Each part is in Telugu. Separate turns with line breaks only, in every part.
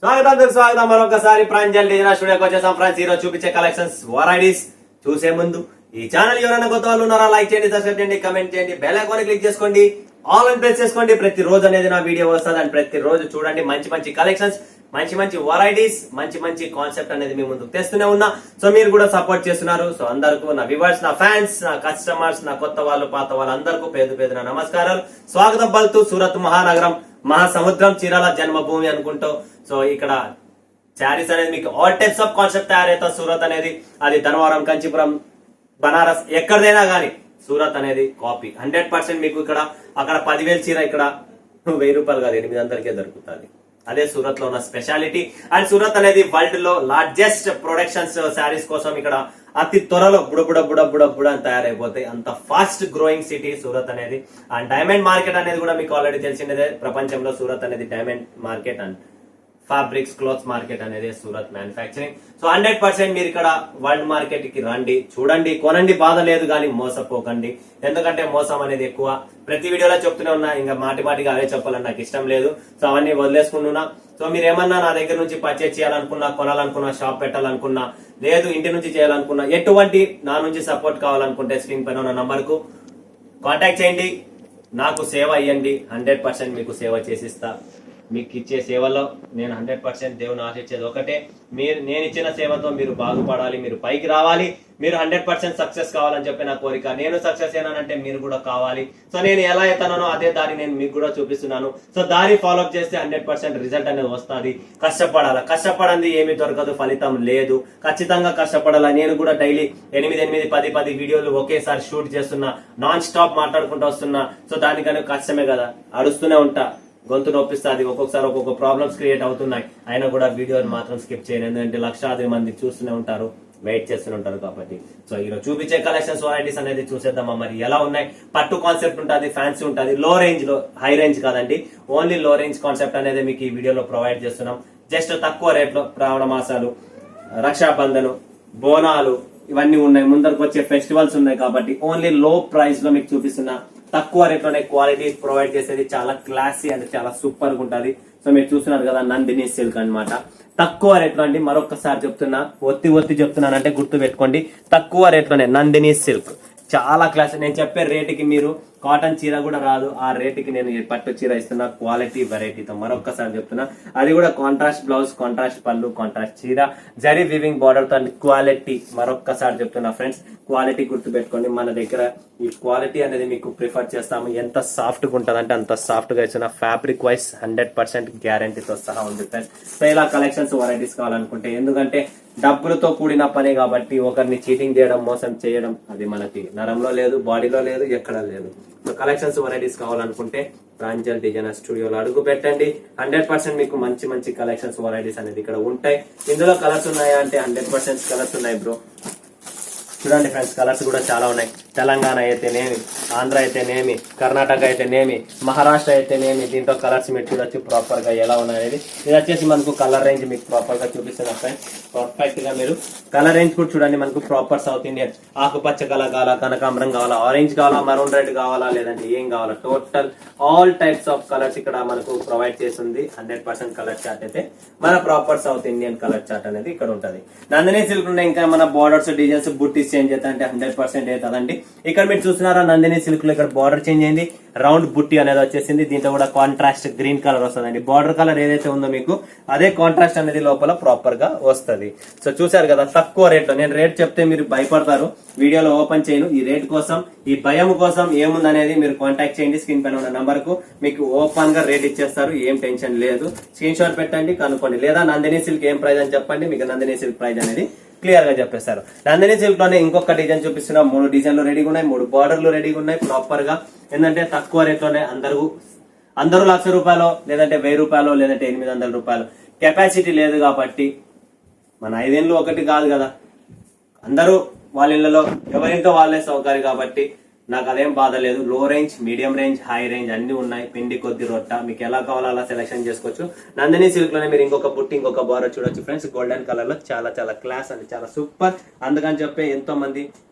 స్వాగతం మరొకసారి ప్రాంజల్ డిజైనర్ స్టూడియోకి వచ్చేసాం ఫ్రెండ్స్. ఈరోజు చూపించే కలెక్షన్స్ వెరైటీస్ చూసే ముందు ఈ ఛానల్ ఎవరైనా కొత్త వాళ్ళు ఉన్నారా లైక్ చేయండి, సబ్స్క్రైబ్ చేయండి, కమెంట్ చేయండి, బెల్ ఐకాన్ క్లిక్ చేసుకోండి, ఆల్ అని ప్రెస్ చేసుకోండి. ప్రతి రోజు అనేది నా వీడియో వస్తుంది అండ్ ప్రతి రోజు చూడండి మంచి మంచి కలెక్షన్స్, మంచి మంచి వెరైటీస్, మంచి మంచి కాన్సెప్ట్ అనేది మీ ముందుకు తెస్తూనే ఉన్నా. సో మీరు కూడా సపోర్ట్ చేస్తున్నారు. సో అందరికీ నా వ్యూవర్స్, నా ఫ్యాన్స్, నా కస్టమర్స్, నా కొత్త వాళ్ళు, పాత వాళ్ళు అందరికీ పేరు పేరు నా నమస్కారాలు. స్వాగతం పలుతూ సూరత్ మహానగరం, మహాసముద్రం, చీరాల జన్మభూమి అనుకుంటూ. సో ఇక్కడ శారీస్ అనేది మీకు ఆల్ టైప్స్ ఆఫ్ కాన్సెప్ట్ తయారవుతుంది. సూరత్ అనేది అది ధనవరం, కంచీపురం, బనారస్ ఎక్కడైనా గానీ సూరత్ అనేది కాపీ 100%. మీకు ఇక్కడ అక్కడ 10,000 చీర ఇక్కడ 1,000 రూపాయలు కాదు 800కే దొరుకుతుంది. అదే సూరత్ లో ఉన్న స్పెషాలిటీ. అండ్ సూరత్ అనేది వరల్డ్ లో లార్జెస్ట్ ప్రొడక్షన్స్ శారీస్ కోసం ఇక్కడ అతి త్వరలో బుడ అని తయారైపోతాయి. అంత ఫాస్ట్ గ్రోయింగ్ సిటీ సూరత్ అనేది. అండ్ డైమండ్ మార్కెట్ అనేది కూడా మీకు ఆల్రెడీ తెలిసిందే. ప్రపంచంలో సూరత్ అనేది diamond market and fabrics clothes market అనేది సూరత్ మ్యానుఫ్యాక్చరింగ్. సో 100% మీరు ఇక్కడ వరల్డ్ మార్కెట్ కి రండి, చూడండి, కొనండి, బాధ లేదు కానీ మోసపోకండి. ఎందుకంటే మోసం అనేది ఎక్కువ. ప్రతి వీడియోలో చెప్తూనే ఉన్నా, ఇంకా మాటిగా అవే చెప్పాలని నాకు ఇష్టం లేదు. సో అవన్నీ వదిలేసుకుంటున్నా. సో మీరు ఏమన్నా నా దగ్గర నుంచి పర్చేజ్ చేయాలనుకున్నా, కొనాలనుకున్నా, షాప్ పెట్టాలనుకున్నా, లేదు ఇంటి నుంచి చేయాలనుకున్నా, ఎటువంటి నా నుంచి సపోర్ట్ కావాలనుకుంటే స్క్రీన్ పైన ఉన్న నంబర్ కు కాంటాక్ట్ చేయండి. నాకు సేవ ఇవ్వండి, 100% మీకు సేవ చేసిస్తా. మీకు ఇచ్చే సేవలో నేను 100% దేవుని ఆశించేది ఒకటే, నేను ఇచ్చిన సేవతో మీరు బాగుపడాలి, మీరు పైకి రావాలి, మీరు 100% సక్సెస్ కావాలని చెప్పి నా కోరిక. నేను సక్సెస్ అయినానంటే మీరు కూడా కావాలి. సో నేను ఎలా అవుతానో అదే దారి నేను మీకు కూడా చూపిస్తున్నాను. సో దారి ఫాలో అప్ చేస్తే 100% రిజల్ట్ అనేది వస్తుంది. కష్టపడాలి, కష్టపడండి ఏమి దొరకదు, ఫలితం లేదు. ఖచ్చితంగా కష్టపడాలి. నేను కూడా డైలీ 8, 10 వీడియోలు ఒకేసారి షూట్ చేస్తున్నా, నాన్ స్టాప్ మాట్లాడుకుంటూ వస్తున్నా. సో దానికన్నా కష్టమే కదా, అడుస్తూనే ఉంటా, గొంతు నొప్పిస్తుంది, ఒక్కొక్కసారి ఒక్కొక్క ప్రాబ్లమ్స్ క్రియేట్ అవుతున్నాయి. అయినా కూడా వీడియోని మాత్రం స్కిప్ చేయను, ఎందుకంటే లక్షలాది మంది చూస్తూనే ఉంటారు, వెయిట్ చేస్తూనే ఉంటారు కాబట్టి. సో ఈరోజు చూపించే కలెక్షన్స్ వెరైటీస్ అనేది చూసేద్దామా మరి ఎలా ఉన్నాయి. పట్టు కాన్సెప్ట్ ఉంటుంది, ఫ్యాన్సీ ఉంటుంది, లో రేంజ్ లో, హై రేంజ్ కాదండి, ఓన్లీ లో రేంజ్ కాన్సెప్ట్ అనేది మీకు ఈ వీడియోలో ప్రొవైడ్ చేస్తున్నాం. జస్ట్ తక్కువ రేట్ లో శ్రావణ మాసాలు, రక్షాబంధను, బోనాలు ఇవన్నీ ఉన్నాయి, ముందరకు వచ్చే ఫెస్టివల్స్ ఉన్నాయి కాబట్టి ఓన్లీ లో ప్రైస్ లో మీకు చూపిస్తున్నా. తక్కువ రేట్ లోనే క్వాలిటీ ప్రొవైడ్ చేసేది చాలా క్లాసీ అండ్ చాలా సూపర్ గా ఉంటుంది. సో మీరు చూస్తున్నారు కదా, నందిని సిల్క్ అన్నమాట. తక్కువ రేట్ లో అండి, మరొకసారి చెప్తున్నా, ఒత్తి చెప్తున్నానంటే గుర్తు పెట్టుకోండి. తక్కువ రేట్ లోనే నందిని సిల్క్, చాలా క్లాస్. నేను చెప్పే రేటుకి మీరు కాటన్ చీర కూడా రాదు, ఆ రేటుకి నేను పట్టు చీర ఇస్తున్నా, క్వాలిటీ వెరైటీతో. మరొకసారి చెప్తున్నా, అది కూడా కాంట్రాస్ట్ బ్లౌజ్, కాంట్రాస్ట్ పళ్ళు, కాంట్రాస్ట్ చీర, జరీ వీవింగ్ బార్డర్ తో క్వాలిటీ. మరొకసారి చెప్తున్నా ఫ్రెండ్స్, క్వాలిటీ గుర్తు పెట్టుకోండి. మన దగ్గర ఈ క్వాలిటీ అనేది మీకు ప్రిఫర్ చేస్తాము. ఎంత సాఫ్ట్ గా ఉంటుంది అంటే అంత సాఫ్ట్ గా ఇస్తున్నా. ఫ్యాబ్రిక్ వైస్ 100% గ్యారంటీతో సహా ఉంది ఫ్రెండ్స్. సో ఇలా కలెక్షన్స్ వెరైటీస్ కావాలనుకుంటే, ఎందుకంటే డబ్బులతో కూడిన పని కాబట్టి ఒకరిని చీటింగ్ చేయడం, మోసం చేయడం అది మనకి నరంలో లేదు, బాడీలో లేదు, ఎక్కడ లేదు. సో కలెక్షన్స్ వెరైటీస్ కావాలనుకుంటే ప్రాంజల్ డిజైనర్ స్టూడియోలో అడుగు పెట్టండి. 100% మీకు మంచి మంచి కలెక్షన్స్ వెరైటీస్ అనేది ఇక్కడ ఉంటాయి. ఇందులో కలర్స్ ఉన్నాయా అంటే 100% కలర్స్ ఉన్నాయి బ్రో. చూడండి ఫ్రెండ్స్, కలర్స్ కూడా చాలా ఉన్నాయి. తెలంగాణ అయితేనేమి, ఆంధ్ర అయితేనేమి, కర్ణాటక అయితేనేమి, మహారాష్ట్ర అయితేనేమి, దీంట్లో కలర్స్ మీరు చూడొచ్చు ప్రాపర్ గా ఎలా ఉన్నాయనేది. ఇది వచ్చేసి మనకు కలర్ రేంజ్ మీకు ప్రాపర్ గా చూపిస్తున్నా ఫ్రెండ్స్. పర్ఫెక్ట్ గా మీరు కలర్ రేంజ్ కూడా చూడండి. మనకు ప్రాపర్ సౌత్ ఇండియన్ ఆకుపచ్చ కలర్ కావాలా, కనకాంబరం కావాలా, ఆరెంజ్ కావాలా, మరూన్ రెడ్ కావాలా, లేదంటే ఏం కావాలా, total all types of colours ఇక్కడ మనకు ప్రొవైడ్ చేస్తుంది. 100% కలర్ చార్ట్ అయితే మన proper south Indian colour chart అనేది ఇక్కడ ఉంటది. నందిని సిల్క్ ఉండే ఇంకా మన బార్డర్స్, డిజైన్స్, బుట్టీస్ చేంజ్ అవుతా అంటే 100% అవుతుందండి. ఇక్కడ మీరు చూస్తున్నారా, నందిని సిల్క్ లో ఇక్కడ బార్డర్ చేంజ్ అయింది, రౌండ్ బుట్టి అనేది వచ్చేసింది. దీంట్లో కూడా కాంట్రాస్ట్ గ్రీన్ కలర్ వస్తుందండి. బార్డర్ కలర్ ఏదైతే ఉందో మీకు అదే కాంట్రాస్ట్ అనేది లోపల ప్రాపర్ గా వస్తుంది. సో చూసారు కదా, తక్కువ రేట్ లో. నేను రేట్ చెప్తే మీరు భయపడతారు, వీడియోలో ఓపెన్ చేయను. ఈ రేట్ కోసం, ఈ భయం కోసం ఏముందనేది మీరు కాంటాక్ట్ చేయండి. స్క్రీన్ పైన ఉన్న నంబర్ కు మీకు ఓపెన్ గా రేట్ ఇచ్చేస్తారు, ఏం టెన్షన్ లేదు. స్క్రీన్ షాట్ పెట్టండి, కనుక్కోండి. లేదా నందిని సిల్క్ ఏం ప్రైస్ అని చెప్పండి, మీకు నందిని సిల్క్ ప్రైస్ అనేది క్లియర్ గా చెప్పేస్తారు. నందిని సిల్క్ లోనే ఇంకొక డిజైన్ చూపిస్తున్నా. 3 డిజైన్లు రెడీగా ఉన్నాయి, 3 బార్డర్లు రెడీగా ఉన్నాయి ప్రాపర్ గా. ఏంటంటే తక్కువ రేట్ లోనే అందరూ 1,00,000 రూపాయలు, లేదంటే 1,000 రూపాయలు, లేదంటే 800 రూపాయలు. కెపాసిటీ లేదు కాబట్టి, మన 5 ఏళ్ళు ఒకటి కాదు కదా, అందరూ వాళ్ళ ఇళ్లలో ఎవరింటో వాళ్ళే సౌకర్యం కాబట్టి నాకు అదేం బాధ లేదు. లో range, medium range, high range అన్ని ఉన్నాయి. పిండి కొద్ది రొట్ట మీకు ఎలా కావాలో అలా సెలెక్షన్ చేసుకోవచ్చు. నందిని సిల్క్ లోనే మీరు ఇంకొక బుట్టి, ఇంకొక బార్డర్ చూడొచ్చు ఫ్రెండ్స్. గోల్డెన్ కలర్ లో చాలా చాలా క్లాస్ అండి, చాలా సూపర్. అందుకని చెప్పి ఎంతో మంది,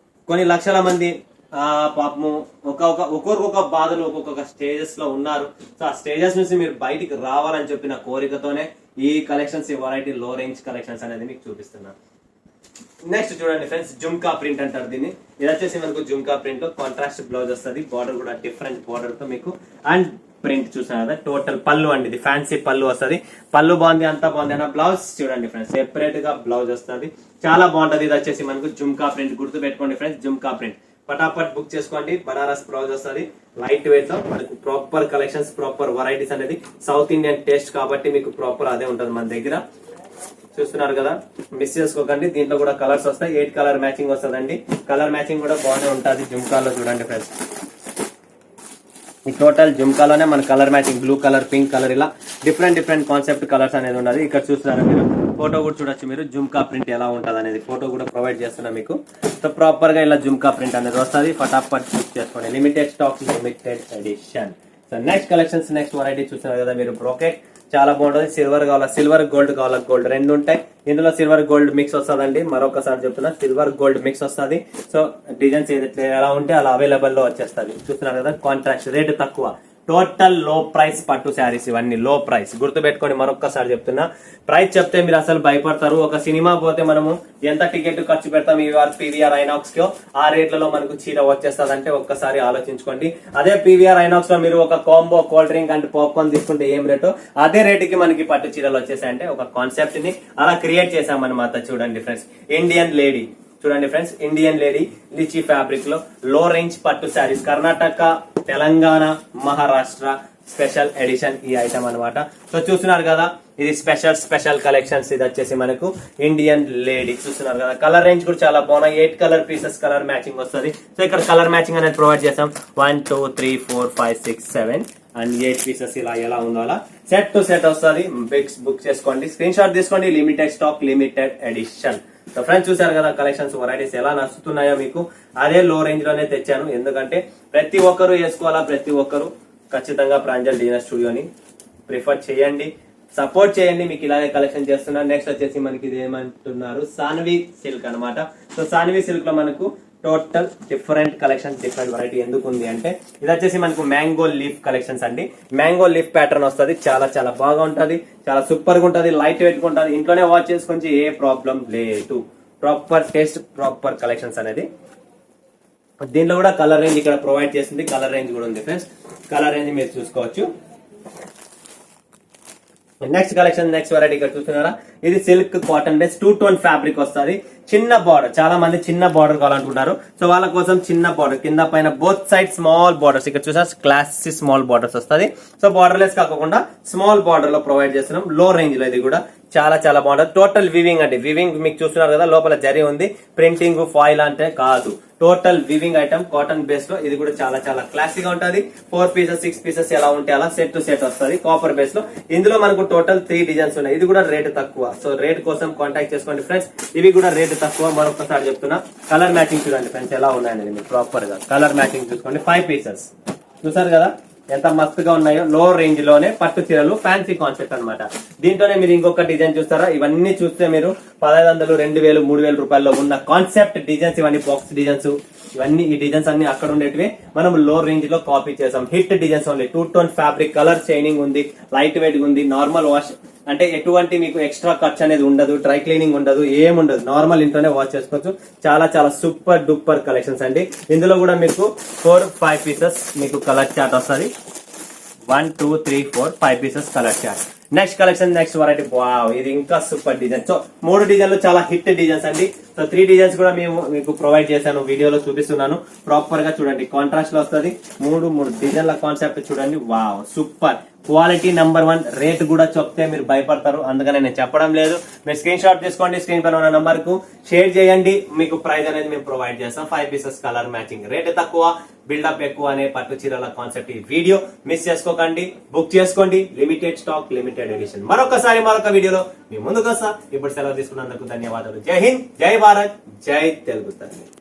కొన్ని లక్షల మంది పాపము ఒక్కొక్క బాధలు ఒక్కొక్క స్టేజెస్ లో ఉన్నారు. సో ఆ స్టేజెస్ నుంచి మీరు బయటికి రావాలని చెప్పిన కోరికతోనే ఈ కలెక్షన్స్, ఈ వెరైటీ లో రేంజ్ కలెక్షన్స్ అనేది మీకు చూపిస్తున్నాను. నెక్స్ట్ చూడండి ఫ్రెండ్స్, జుమ్కా ప్రింట్ అంటారు దీన్ని. ఇది వచ్చేసి మనకు జుమ్కా ప్రింట్ లో కాంట్రాస్ట్ బ్లౌజ్ వస్తుంది, బార్డర్ కూడా డిఫరెంట్ బార్డర్ తో మీకు, అండ్ ప్రింట్ చూసారు కదా టోటల్ పళ్ళు అండి, ఇది ఫ్యాన్సీ పళ్ళు వస్తుంది. పళ్ళు బాగుంది, అంతా బాగుంది అన్న. బ్లౌజ్ చూడండి ఫ్రెండ్స్, సెపరేట్ గా బ్లౌజ్ వస్తుంది, చాలా బాగుంటది. ఇది వచ్చేసి మనకు జుమ్కా ప్రింట్, గుర్తు పెట్టుకోండి ఫ్రెండ్స్, జుమ్కా ప్రింట్. పటాపట్ బుక్ చేసుకోండి. బనారస్ బ్లౌజ్ వస్తుంది, లైట్ వెయిట్ లో మనకు ప్రాపర్ కలెక్షన్స్, ప్రాపర్ వెరైటీస్ అనేది సౌత్ ఇండియన్ టేస్ట్ కాబట్టి మీకు ప్రాపర్ అదే ఉంటుంది మన దగ్గర. చూస్తున్నారు కదా, మిస్ చేసుకోకండి. దీంట్లో కూడా కలర్స్ వస్తాయి, 8 కలర్ మ్యాచింగ్ వస్తుందండి. కలర్ మ్యాచింగ్ కూడా బాగానే ఉంటుంది జుమ్కాలో. చూడండి ఫ్రెండ్స్, ఈ టోటల్ జుమ్కాలోనే మన colour matching, blue colour, pink colour, ఇలా డిఫరెంట్ కాన్సెప్ట్ కలర్స్ అనేది ఉన్నది. ఇక్కడ చూస్తున్నారు మీరు, ఫోటో కూడా చూడొచ్చు మీరు, జుమ్కా ప్రింట్ ఎలా ఉంటుంది అనేది ఫోటో కూడా ప్రొవైడ్ చేస్తున్నా మీకు. సో ప్రాపర్ గా ఇలా జుమ్కా ప్రింట్ అనేది వస్తుంది. ఫటాఫట్ బుక్ చేసుకోండి. Limited stock, limited edition. So next collections, next variety చూస్తున్నారు కదా మీరు, బ్రోకెట్ చాలా బాగుంటుంది. సిల్వర్ కావాలా సిల్వర్, గోల్డ్ కావాలా గోల్డ్, రెండు ఉంటాయి. ఇందులో సిల్వర్ గోల్డ్ మిక్స్ వస్తుందండి. మరొకసారి చెప్తున్నా, సిల్వర్ గోల్డ్ మిక్స్ వస్తుంది. సో డిజైన్స్ ఏదైతే ఎలా ఉంటే అలా అవైలబుల్ లో వచ్చేస్తుంది. చూస్తున్నారు కదా, కాంట్రాక్ట్, రేట్ తక్కువ, టోటల్ లో ప్రైస్ పట్టు శారీస్, ఇవన్నీ లో ప్రైస్. గుర్తు పెట్టుకోండి, మరొకసారి చెప్తున్నా, ప్రైస్ చెప్తే మీరు అసలు భయపడతారు. ఒక సినిమా పోతే మనము ఎంత టికెట్ ఖర్చు పెడతాం పీవీఆర్ ఐనాక్స్ కి, ఆ రేట్లలో మనకు చీర వచ్చేస్తుంది అంటే ఒక్కసారి ఆలోచించుకోండి. అదే పీవీఆర్ ఐనాక్స్ లో మీరు ఒక combo cold drink and popcorn తీసుకుంటే ఏం రేటు, అదే రేటుకి మనకి పట్టు చీరలు వచ్చేసాయంటే ఒక కాన్సెప్ట్ ని అలా క్రియేట్ చేశామన్నమాట. చూడండి ఫ్రెండ్స్, ఇండియన్ లేడీ చూడండి friends, Indian lady lychee fabric లో లో రేంజ్ పట్టు శారీస్, కర్ణాటక, తెలంగాణ, మహారాష్ట్ర స్పెషల్ ఎడిషన్ ఈ ఐటమ్ అన్నమాట. సో చూస్తున్నారు కదా, ఇది స్పెషల్ కలెక్షన్స్. ఇది వచ్చేసి మనకు ఇండియన్ లేడీ. చూస్తున్నారు కదా, కలర్ రేంజ్ కూడా చాలా బాగున్నాయి. 8 కలర్ పీసెస్ కలర్ మ్యాచింగ్ వస్తుంది. సో ఇక్కడ కలర్ మ్యాచింగ్ అనేది ప్రొవైడ్ చేస్తాం. 1 2 3 4 5 6 7 అండ్ 8 పీసెస్ ఇలా ఎలా ఉందో అలా సెట్ టు సెట్ వస్తుంది. బుక్ చేసుకోండి, స్క్రీన్ షాట్ తీసుకోండి. Limited stock, limited edition. So friends చూసారు కదా, కలెక్షన్స్ వెరైటీస్ ఎలా నచ్చుతున్నాయో మీకు. అదే లో రేంజ్ లోనే తెచ్చాను, ఎందుకంటే ప్రతి ఒక్కరు వేసుకోవాలా, ప్రతి ఒక్కరు ఖచ్చితంగా ప్రాంజల్ డిజైనర్ స్టూడియోని ప్రిఫర్ చేయండి, సపోర్ట్ చేయండి. మీకు ఇలాగే కలెక్షన్ చేస్తున్నారు. నెక్స్ట్ వచ్చేసి మనకి ఇది ఏమంటున్నారు, సాన్వి సిల్క్ అనమాట. సో సాన్వి సిల్క్ లో మనకు total different collection, different variety ఎందుకు ఉంది అంటే, ఇది వచ్చేసి మనకు మ్యాంగో లీఫ్ కలెక్షన్స్ అండి. మ్యాంగో లీఫ్ ప్యాటర్న్ వస్తుంది, చాలా బాగా ఉంటది, చాలా సూపర్ గా ఉంటది, లైట్ వెయిట్ గా ఉంటది. ఇంట్లోనే వాచ్ చేసుకొని ఏ ప్రాబ్లం లేదు. ప్రాపర్ టేస్ట్, ప్రాపర్ కలెక్షన్స్ అనేది. దీంట్లో కూడా కలర్ రేంజ్ ఇక్కడ ప్రొవైడ్ చేస్తుంది, కలర్ రేంజ్ కూడా ఉంది ఫ్రెండ్స్. కలర్ రేంజ్ మీరు చూసుకోవచ్చు. నెక్స్ట్ కలెక్షన్, నెక్స్ట్ వెరైటీ ఇక్కడ చూస్తున్నారా, ఇది silk cotton base 2 tone fabric వస్తుంది. చిన్న బార్డర్, చాలా మంది చిన్న బార్డర్ కావాలనుకుంటారు. సో వాళ్ళ కోసం చిన్న బార్డర్, కింద పైన బోత్ సైడ్ స్మాల్ బార్డర్స్. ఇక్కడ చూసా క్లాసీ స్మాల్ బార్డర్స్ వస్తుంది. సో బార్డర్ లెస్ కాకుండా స్మాల్ బార్డర్ లో ప్రొవైడ్ చేస్తున్నాం, లో రేంజ్ లో. ఇది కూడా చాలా బాగుంటుంది. టోటల్ వివింగ్ అండి, వివింగ్ మీకు చూస్తున్నారు కదా, లోపల జరీ ఉంది, ప్రింటింగ్ ఫాయిల్ అంటే కాదు, total weaving item cotton base లో. ఇది కూడా చాలా క్లాసీగా ఉంటుంది. 4 పీసెస్ 6 పీసెస్ ఎలా ఉంటే అలా సెట్ టు సెట్ వస్తుంది, కాపర్ బేస్ లో. ఇందులో మనకు టోటల్ 3 డిజైన్స్ ఉన్నాయి. ఇది కూడా రేట్ తక్కువ. సో రేట్ కోసం కాంటాక్ట్ చేసుకోండి ఫ్రెండ్స్. ఇవి కూడా రేట్ తక్కువ. మరొకసారి చెప్తున్నా, కలర్ మ్యాచింగ్ చూడండి ఫ్రెండ్స్ ఎలా ఉన్నాయండి మీకు ప్రాపర్ గా. కలర్ మ్యాచింగ్ చూసుకోండి. 5 పీసెస్ చూసారు కదా ఎంత మస్తుగా ఉన్నాయో. లో రేంజ్ లోనే పట్టు చీరలు, ఫ్యాన్సీ కాన్సెప్ట్ అన్నమాట. దీంట్లోనే మీరు ఇంకొక డిజైన్ చూస్తారా, ఇవన్నీ చూస్తే మీరు 1500 2000 3000 రూపాయల్లో ఉన్న కాన్సెప్ట్ డిజైన్స్, ఇవన్నీ బాక్స్ డిజైన్స్, ఇవన్నీ ఈ డిజైన్స్ అన్ని అక్కడ ఉండేటివి మనం లో రేంజ్ లో కాపీ చేసాం. Hit designs only. 2 tone fabric, colour shining ఉంది, లైట్ వెయిట్ ఉంది, నార్మల్ వాష్ అంటే ఎటువంటి మీకు ఎక్స్ట్రా ఖర్చు అనేది ఉండదు, డ్రై క్లీనింగ్ ఉండదు, ఏముండదు, నార్మల్ ఇంట్లోనే వాష్ చేసుకోవచ్చు. చాలా సూపర్ డూపర్ కలెక్షన్స్ అండి. ఇందులో కూడా మీకు 4-5 పీసెస్ మీకు కలర్ చార్ట్ వస్తుంది. 1 2 3 4 5 pieces colour chart. Next collection, next variety. Wow, ఇది ఇంకా సూపర్ డిజైన్. సో 3 డిజైన్లు చాలా హిట్ డిజైన్స్ అండి. సో 3 డిజైన్స్ కూడా మీకు ప్రొవైడ్ చేశాను, వీడియోలో చూపిస్తున్నాను. ప్రాపర్ గా చూడండి, కాంట్రాస్ట్ లో వస్తుంది. 3 డిజైన్ల కాన్సెప్ట్ చూడండి. Wow, super quality, number 1. Rate కూడా చెప్తే మీరు భయపడతారు, అందుకనే నేను చెప్పడం లేదు. మీరు స్క్రీన్ షాట్ తీసుకోండి, స్క్రీన్ పైన ఉన్న నంబర్ కు షేర్ చేయండి. మీకు ప్రైస్ అనేది మేము ప్రొవైడ్ చేస్తాం. 5 పీసెస్ కలర్ మ్యాచింగ్, రేట్ తక్కువ, బిల్డప్ ఎక్కువ అనే పట్టు చీరల కాన్సెప్ట్. ఈ వీడియో మిస్ చేసుకోకండి, బుక్ చేసుకోండి. Limited stock, limited edition. మరొక వీడియోలో మీ ముందుకు వస్తా. ఇప్పుడు సెలవు తీసుకున్నందుకు ధన్యవాదాలు. జై హింద్, జై భారత్, జై తెలుగు తల్లి.